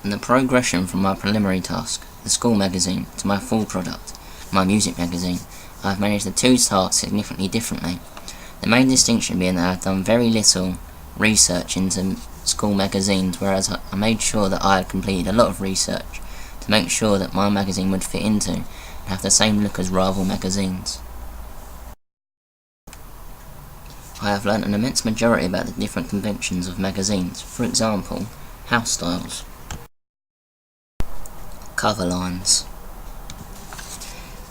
and the progression from my preliminary task, the school magazine, to my full product, my music magazine, I have managed the two tasks significantly differently. The main distinction being that I have done very little research into school magazines, whereas I made sure that I had completed a lot of research to make sure that my magazine would fit into and have the same look as rival magazines. I have learnt an immense majority about the different conventions of magazines, for example, house styles, cover lines,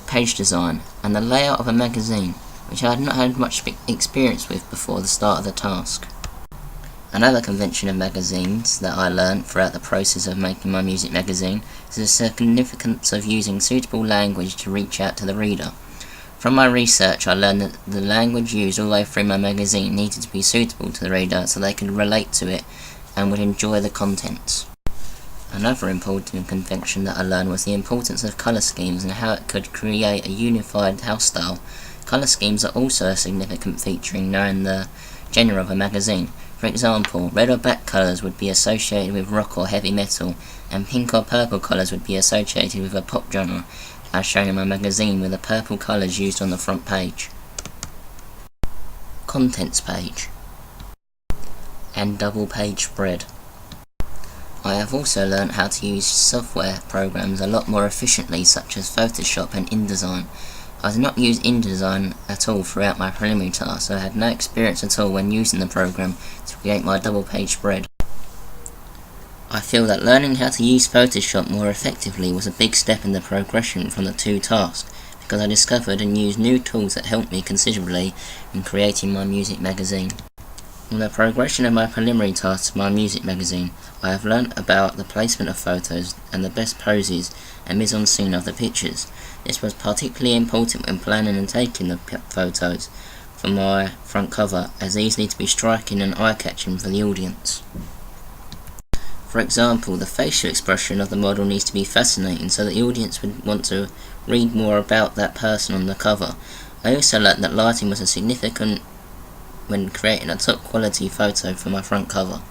page design, and the layout of a magazine, which I had not had much experience with before the start of the task. Another convention of magazines that I learnt throughout the process of making my music magazine is the significance of using suitable language to reach out to the reader. From my research, I learned that the language used all the way through my magazine needed to be suitable to the reader so they could relate to it and would enjoy the contents. Another important convention that I learned was the importance of colour schemes and how it could create a unified house style. Colour schemes are also a significant feature in knowing the genre of a magazine. For example, red or black colours would be associated with rock or heavy metal, and pink or purple colours would be associated with a pop genre, as shown in my magazine with the purple colours used on the front page. Contents page and double page spread. I have also learnt how to use software programs a lot more efficiently, such as Photoshop and InDesign. I did not use InDesign at all throughout my preliminary task, so I had no experience at all when using the program to create my double page spread. I feel that learning how to use Photoshop more effectively was a big step in the progression from the two tasks, because I discovered and used new tools that helped me considerably in creating my music magazine. From the progression of my preliminary task to my music magazine, I have learnt about the placement of photos and the best poses and mise-en-scene of the pictures. This was particularly important when planning and taking the photos for my front cover, as these need to be striking and eye-catching for the audience. For example, the facial expression of the model needs to be fascinating so that the audience would want to read more about that person on the cover. I also learnt that lighting was a significant when creating a top quality photo for my front cover.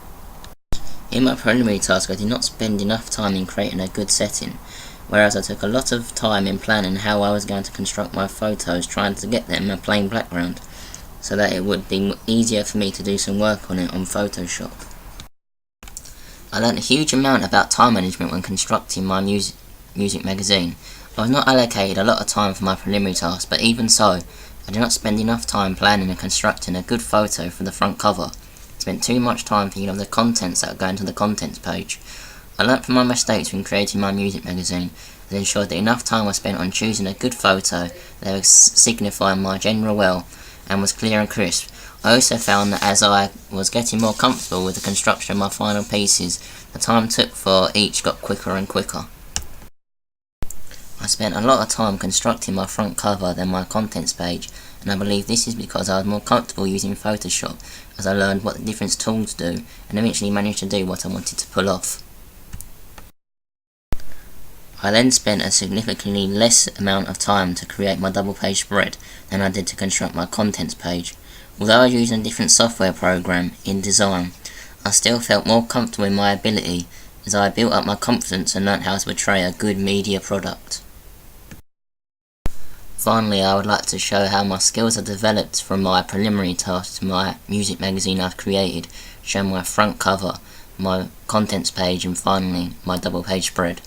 In my preliminary task, I did not spend enough time in creating a good setting, whereas I took a lot of time in planning how I was going to construct my photos, trying to get them a plain background so that it would be easier for me to do some work on it on Photoshop. I learnt a huge amount about time management when constructing my music magazine. I was not allocated a lot of time for my preliminary task, but even so, I did not spend enough time planning and constructing a good photo for the front cover. I spent too much time thinking of the contents that would go into the contents page. I learnt from my mistakes when creating my music magazine and ensured that enough time was spent on choosing a good photo that would signify my genre well and was clear and crisp. I also found that as I was getting more comfortable with the construction of my final pieces, the time took for each got quicker and quicker. I spent a lot of time constructing my front cover than my contents page, and I believe this is because I was more comfortable using Photoshop, as I learned what the different tools do and eventually managed to do what I wanted to pull off. I then spent a significantly less amount of time to create my double page spread than I did to construct my contents page. Although I was using a different software program, InDesign, I still felt more comfortable in my ability as I built up my confidence and learnt how to portray a good media product. Finally, I would like to show how my skills are developed from my preliminary task to my music magazine I've created, showing my front cover, my contents page and finally my double page spread.